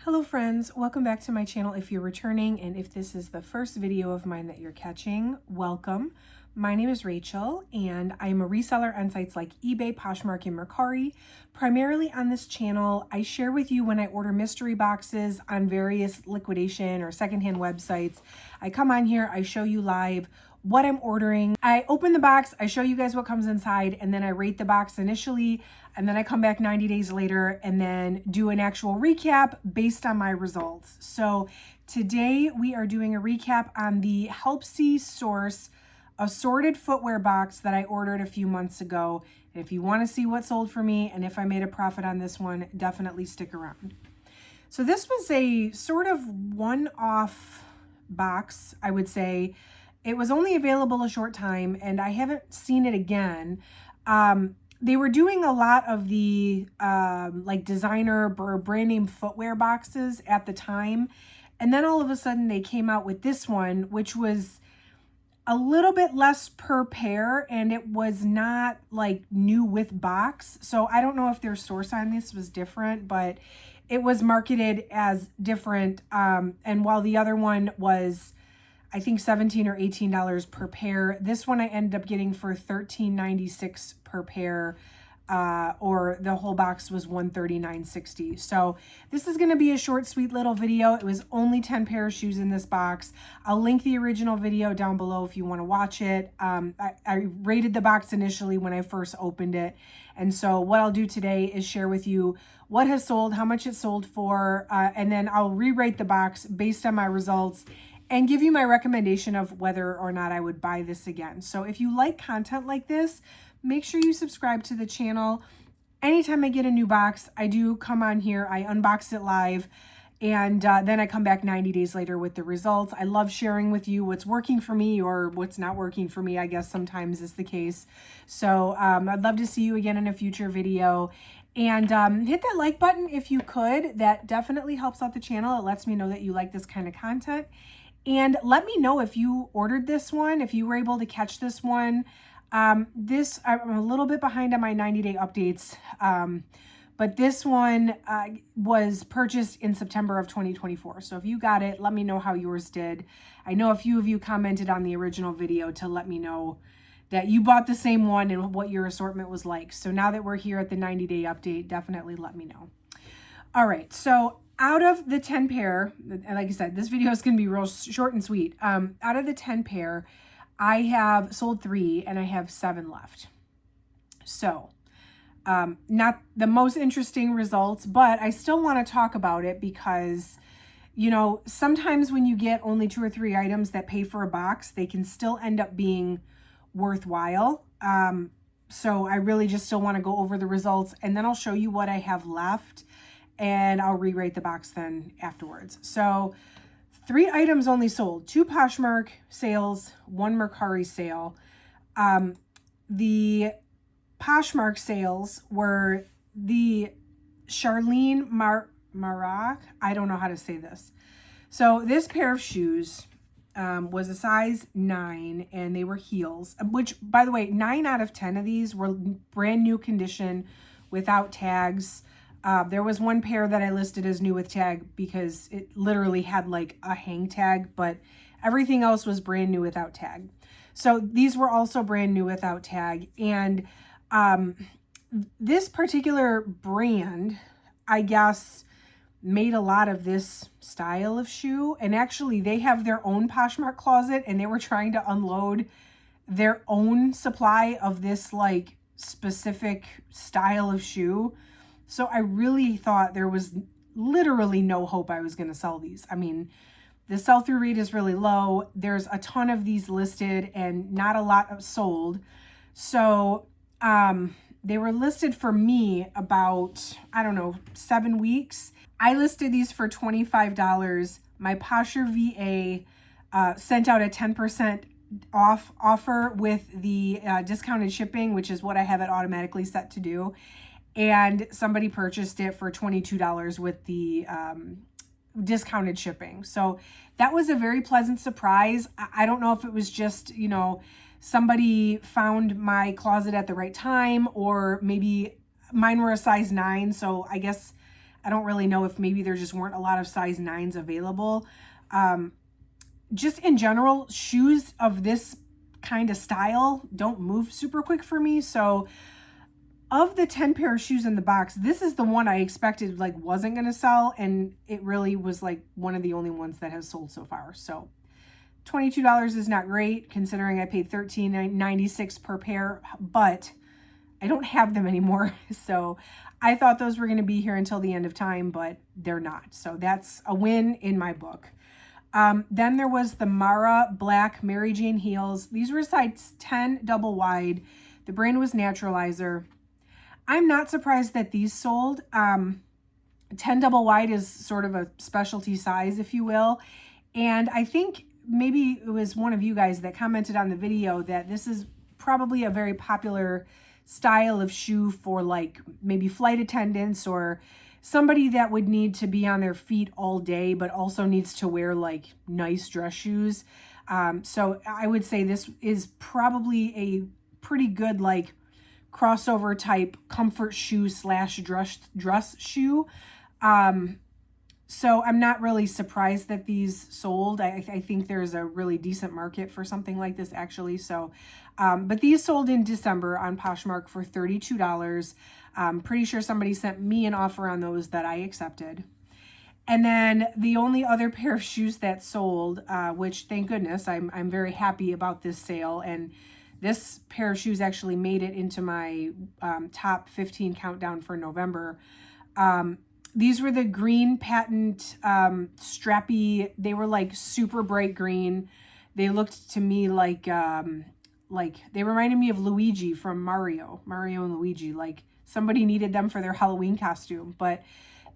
Hello friends, welcome back to my channel if you're returning, and if this is the first video of mine that you're catching, welcome. My name is Rachel and I'm a reseller on sites like eBay, Poshmark, and Mercari. Primarily on this channel, I share with you when I order mystery boxes on various liquidation or secondhand websites. I come on here, I show you live what I'm ordering. I open the box, I show you guys what comes inside, and then I rate the box initially, and then I come back 90 days later and then do an actual recap based on my results. So today we are doing a recap on the Helpsy Source Assorted footwear box that I ordered a few months ago. And if you want to see what sold for me and if I made a profit on this one, definitely stick around. So this was a sort of one-off box, I would say. It was only available a short time and I haven't seen it again. They were doing a lot of the like designer or brand name footwear boxes at the time. And then all of a sudden they came out with this one, which was a little bit less per pair, and it was not like new with box. So I don't know if their source on this was different, but it was marketed as different. And while the other one was, I think $17 or $18 per pair, this one I ended up getting for $13.96 per pair, or the whole box was $139.60. So this is going to be a short, sweet little video. It was only 10 pair of shoes in this box. I'll link the original video down below if you want to watch it. I rated the box initially when I first opened it. And so what I'll do today is share with you what has sold, how much it sold for, and then I'll re-rate the box based on my results and give you my recommendation of whether or not I would buy this again. So if you like content like this, make sure you subscribe to the channel. Anytime I get a new box, I do come on here, I unbox it live, and then I come back 90 days later with the results. I love sharing with you what's working for me or what's not working for me, I guess sometimes is the case. So I'd love to see you again in a future video. And hit that like button if you could. That definitely helps out the channel. It lets me know that you like this kind of content. And let me know if you ordered this one, if you were able to catch this one. I'm a little bit behind on my 90-day updates, but this one was purchased in September of 2024. So if you got it, let me know how yours did. I know a few of you commented on the original video to let me know that you bought the same one and what your assortment was like. So now that we're here at the 90-day update, definitely let me know. All right, so out of the 10 pair, and like I said, this video is going to be real short and sweet. Out of the 10 pair, I have sold 3 and I have 7 left. So not the most interesting results, but I still want to talk about it because, you know, sometimes when you get only 2 or 3 items that pay for a box, they can still end up being worthwhile. So I really just still want to go over the results, and then I'll show you what I have left and I'll re-rate the box then afterwards. So 3 items only sold, 2 Poshmark sales, 1 Mercari sale. The Poshmark sales were the Charlene Marak. I don't know how to say this. So this pair of shoes was a size 9 and they were heels, which by the way, 9 out of 10 of these were brand new condition without tags. There was one pair that I listed as new with tag because it literally had like a hang tag, but everything else was brand new without tag. So these were also brand new without tag. And this particular brand, I guess, made a lot of this style of shoe. And actually they have their own Poshmark closet and they were trying to unload their own supply of this like specific style of shoe. So I really thought there was literally no hope I was going to sell these. I mean, the sell-through rate is really low. There's a ton of these listed and not a lot of sold. So they were listed for me about, I don't know, 7 weeks. I listed these for $25. My Posher VA sent out a 10% off offer with the discounted shipping, which is what I have it automatically set to do. And somebody purchased it for $22 with the discounted shipping. So that was a very pleasant surprise. I don't know if it was just, you know, somebody found my closet at the right time, or maybe mine were a size 9. So I guess I don't really know if maybe there just weren't a lot of size 9s available. Just in general, shoes of this kind of style don't move super quick for me. So of the 10 pair of shoes in the box, this is the one I expected like wasn't going to sell. And it really was like one of the only ones that has sold so far. So $22 is not great considering I paid $13.96 per pair, but I don't have them anymore. So I thought those were going to be here until the end of time, but they're not. So that's a win in my book. Then there was the Mara Black Mary Jane heels. These were size 10 double wide. The brand was Naturalizer. I'm not surprised that these sold. 10 double wide is sort of a specialty size, if you will. And I think maybe it was one of you guys that commented on the video that this is probably a very popular style of shoe for like maybe flight attendants or somebody that would need to be on their feet all day, but also needs to wear like nice dress shoes. So I would say this is probably a pretty good like crossover type comfort shoe slash dress shoe. So I'm not really surprised that these sold. I think there's a really decent market for something like this actually. So, but these sold in December on Poshmark for $32. Pretty sure somebody sent me an offer on those that I accepted. And then the only other pair of shoes that sold, which thank goodness, I'm very happy about this sale. And this pair of shoes actually made it into my top 15 countdown for November. These were the green patent strappy. They were like super bright green. They looked to me like they reminded me of Luigi from Mario and Luigi. Like somebody needed them for their Halloween costume, but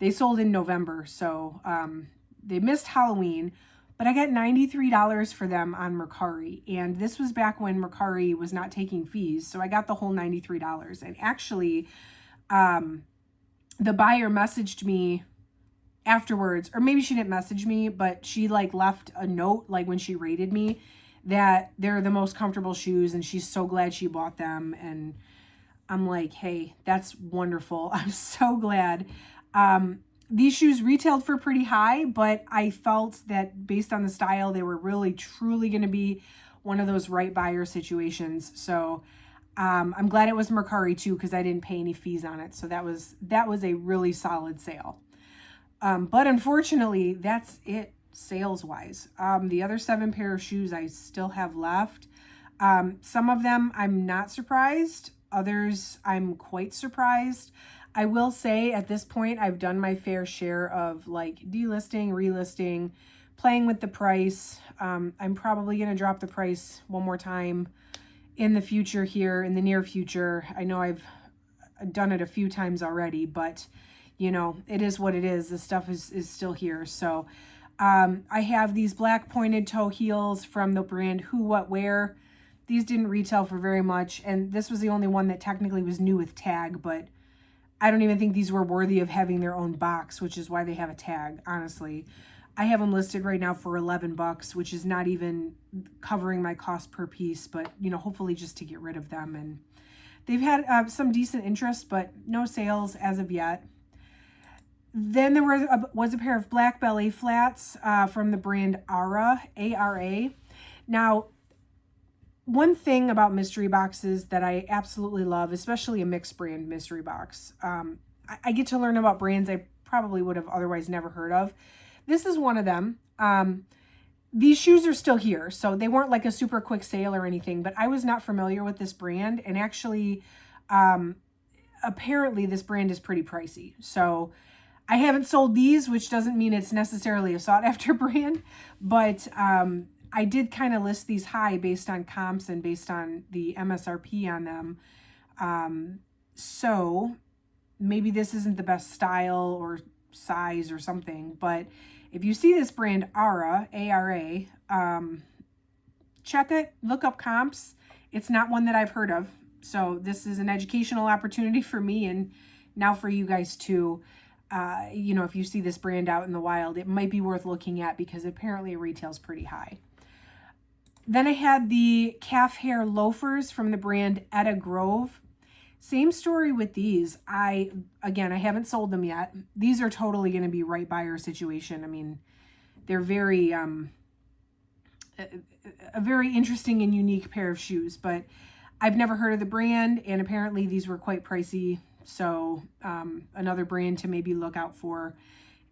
they sold in November. So they missed Halloween, but I got $93 for them on Mercari. And this was back when Mercari was not taking fees. So I got the whole $93. And actually, the buyer messaged me afterwards, or maybe she didn't message me, but she like left a note like when she rated me that they're the most comfortable shoes and she's so glad she bought them. And I'm like, hey, that's wonderful. I'm so glad. These shoes retailed for pretty high, but I felt that based on the style, they were really truly going to be one of those right buyer situations. So I'm glad it was Mercari too, because I didn't pay any fees on it. So that was a really solid sale. But unfortunately, that's it sales wise. The other 7 pair of shoes I still have left. Some of them I'm not surprised. Others I'm quite surprised. I will say at this point, I've done my fair share of like delisting, relisting, playing with the price. I'm probably going to drop the price one more time in the future here, in the near future. I know I've done it a few times already, but you know, it is what it is. The stuff is still here. So I have these black pointed toe heels from the brand Who What Wear. These didn't retail for very much, and this was the only one that technically was new with tag, but I don't even think these were worthy of having their own box, which is why they have a tag, honestly. I have them listed right now for $11, which is not even covering my cost per piece, but you know, hopefully just to get rid of them. And they've had some decent interest, but no sales as of yet. Then there was a pair of black belly flats from the brand Ara, A-R-A. Now, one thing about mystery boxes that I absolutely love, especially a mixed brand mystery box, I get to learn about brands I probably would have otherwise never heard of. This is one of them. These shoes are still here, so they weren't like a super quick sale or anything, but I was not familiar with this brand, and actually, apparently this brand is pretty pricey. So I haven't sold these, which doesn't mean it's necessarily a sought-after brand, but I did kind of list these high based on comps and based on the MSRP on them. So maybe this isn't the best style or size or something, but if you see this brand Ara, A-R-A, check it, look up comps. It's not one that I've heard of. So this is an educational opportunity for me and now for you guys too. You know, if you see this brand out in the wild, it might be worth looking at because apparently it retails pretty high. Then I had the calf hair loafers from the brand Etta Grove. Same story with these. Again, I haven't sold them yet. These are totally going to be right buyer situation. I mean, they're very, a very interesting and unique pair of shoes, but I've never heard of the brand, and apparently these were quite pricey. So another brand to maybe look out for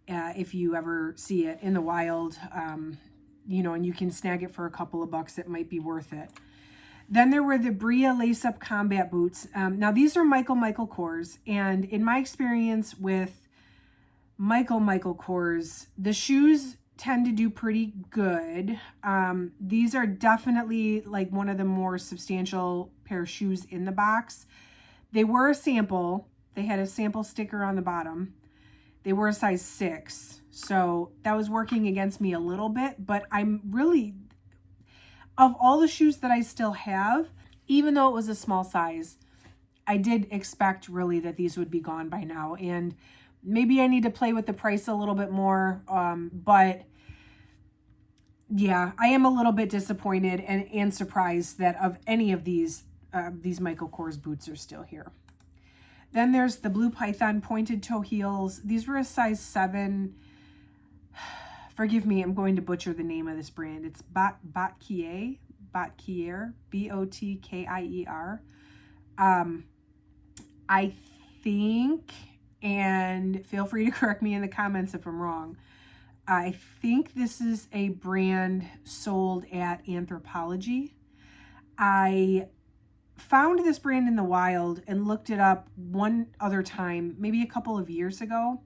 if you ever see it in the wild, you know, and you can snag it for a couple of bucks. It might be worth it. Then there were the Bria Lace-Up Combat Boots. Now, these are Michael Kors, and in my experience with Michael Kors, the shoes tend to do pretty good. These are definitely like one of the more substantial pair of shoes in the box. They were a sample. They had a sample sticker on the bottom. They were a size 6, so that was working against me a little bit, but I'm really... Of all the shoes that I still have, even though it was a small size, I did expect really that these would be gone by now. And maybe I need to play with the price a little bit more. But yeah, I am a little bit disappointed and surprised that of any of these Michael Kors boots are still here. Then there's the Blue Python pointed toe heels. These were a size 7. Forgive me, I'm going to butcher the name of this brand. It's Botkier, Botkier. I think, and feel free to correct me in the comments if I'm wrong, I think this is a brand sold at Anthropologie. I found this brand in the wild and looked it up one other time, maybe a couple of years ago,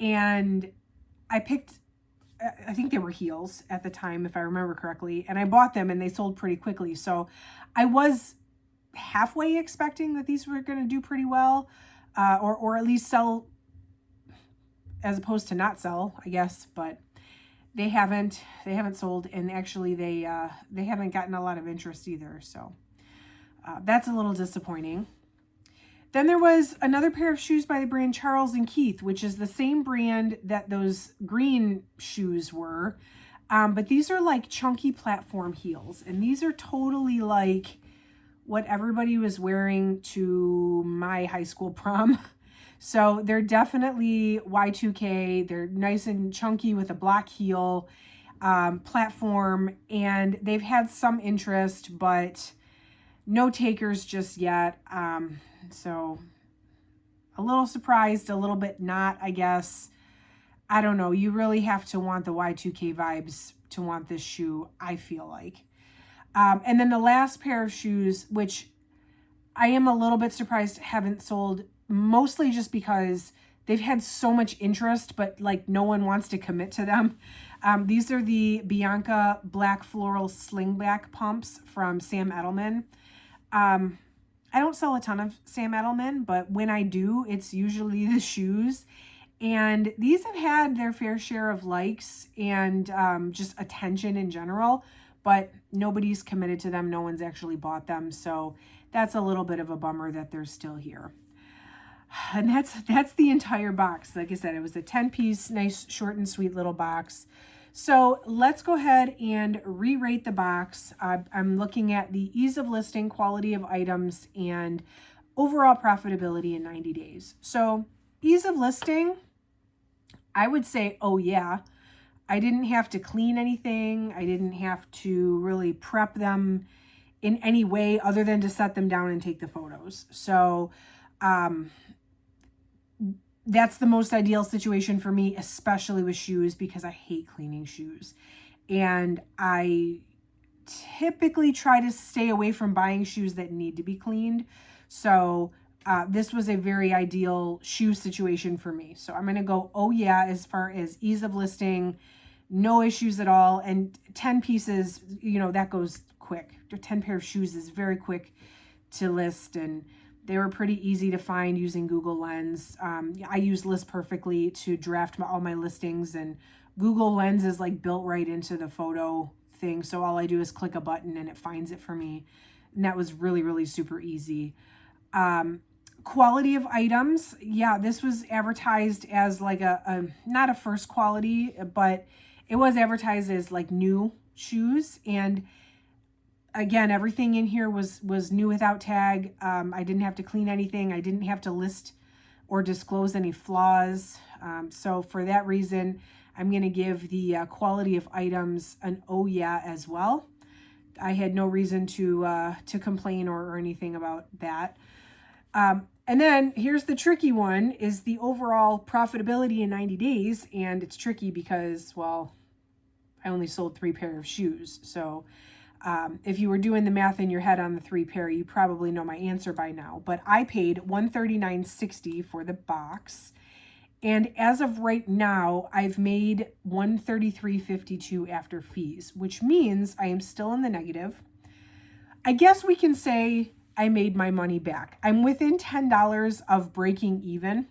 and I think they were heels at the time, if I remember correctly, and I bought them and they sold pretty quickly. So I was halfway expecting that these were going to do pretty well, or at least sell as opposed to not sell, I guess, but they haven't sold, and actually they haven't gotten a lot of interest either. So that's a little disappointing. Then there was another pair of shoes by the brand Charles & Keith, which is the same brand that those green shoes were. But these are like chunky platform heels. And these are totally like what everybody was wearing to my high school prom. So they're definitely Y2K. They're nice and chunky with a black heel platform. And they've had some interest, but no takers just yet. So a little surprised, a little bit not, I guess. I don't know. You really have to want the Y2K vibes to want this shoe, I feel like. And then the last pair of shoes, which I am a little bit surprised haven't sold, mostly just because they've had so much interest, but like no one wants to commit to them. These are the Bianca Black Floral Slingback pumps from Sam Edelman. I don't sell a ton of Sam Edelman, but when I do, it's usually the shoes. And these have had their fair share of likes and just attention in general, but nobody's committed to them. No one's actually bought them. So that's a little bit of a bummer that they're still here. And that's the entire box. Like I said, it was a 10-piece, nice, short and sweet little box. So let's go ahead and re-rate the box. I'm looking at the ease of listing, quality of items, and overall profitability in 90 days. So ease of listing, I would say, oh yeah. I didn't have to clean anything. I didn't have to really prep them in any way other than to set them down and take the photos. So that's the most ideal situation for me, especially with shoes, because I hate cleaning shoes. And I typically try to stay away from buying shoes that need to be cleaned. So this was a very ideal shoe situation for me. So I'm going to go, oh yeah, as far as ease of listing, no issues at all. And 10 pieces, you know, that goes quick. 10 pair of shoes is very quick to list, and they were pretty easy to find using Google Lens. I use List Perfectly to draft all my listings, and Google Lens is like built right into the photo thing. So all I do is click a button and it finds it for me. And that was really, really super easy. Quality of items. Yeah, this was advertised as like a not a first quality, but it was advertised as like new shoes. And Again, everything in here was new without tag. I didn't have to clean anything. I didn't have to list or disclose any flaws. So for that reason, I'm going to give the quality of items an oh yeah as well. I had no reason to complain or anything about that. And then here's the tricky one, is the overall profitability in 90 days. And it's tricky because, well, I only sold 3 pair of shoes. So if you were doing the math in your head on the 3 pair, you probably know my answer by now. But I paid $139.60 for the box. And as of right now, I've made $133.52 after fees, which means I am still in the negative. I guess we can say I made my money back. I'm within $10 of breaking even.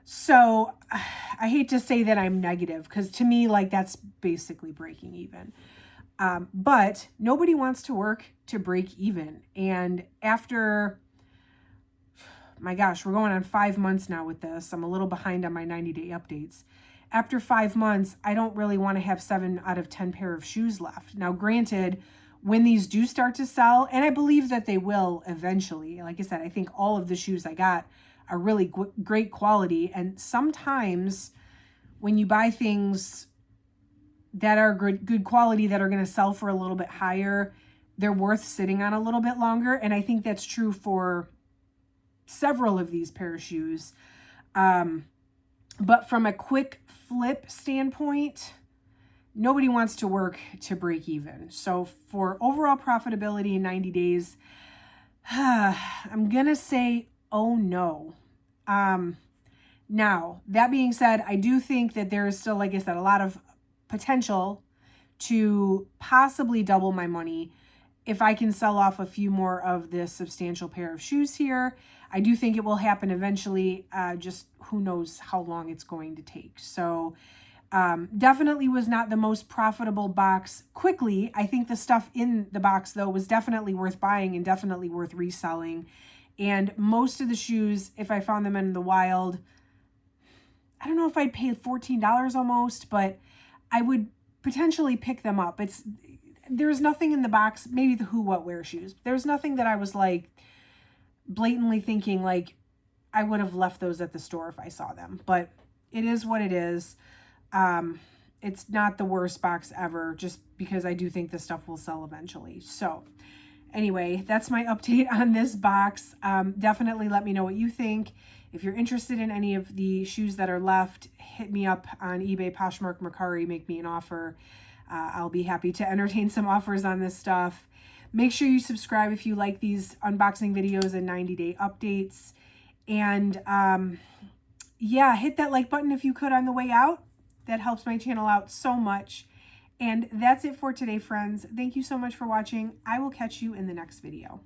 So I hate to say that I'm negative, because to me, like, that's basically breaking even. But nobody wants to work to break even. And after, my gosh, we're going on 5 months now with this. I'm a little behind on my 90-day updates. After 5 months, I don't really want to have 7 out of 10 pair of shoes left. Now, granted, when these do start to sell, and I believe that they will eventually, like I said, I think all of the shoes I got are really great quality. And sometimes when you buy things that are good quality, that are going to sell for a little bit higher, they're worth sitting on a little bit longer. And I think that's true for several of these pair of shoes. But from a quick flip standpoint, nobody wants to work to break even. So for overall profitability in 90 days, I'm going to say, oh no. Now, that being said, I do think that there is still, like I said, a lot of potential to possibly double my money if I can sell off a few more of this substantial pair of shoes here. I do think it will happen eventually, just who knows how long it's going to take. So definitely was not the most profitable box quickly. I think the stuff in the box, though, was definitely worth buying and definitely worth reselling. And most of the shoes, if I found them in the wild, I don't know if I'd pay $14 almost, but I would potentially pick them up. There's nothing in the box, maybe the Who What Wear shoes. There's nothing that I was like blatantly thinking like I would have left those at the store if I saw them. But it is what it is. It's not the worst box ever, just because I do think this stuff will sell eventually. So anyway, that's my update on this box. Definitely let me know what you think. If you're interested in any of the shoes that are left, hit me up on eBay, Poshmark, Mercari, make me an offer. I'll be happy to entertain some offers on this stuff. Make sure you subscribe if you like these unboxing videos and 90-day updates. And yeah, hit that like button if you could on the way out. That helps my channel out so much. And that's it for today, friends. Thank you so much for watching. I will catch you in the next video.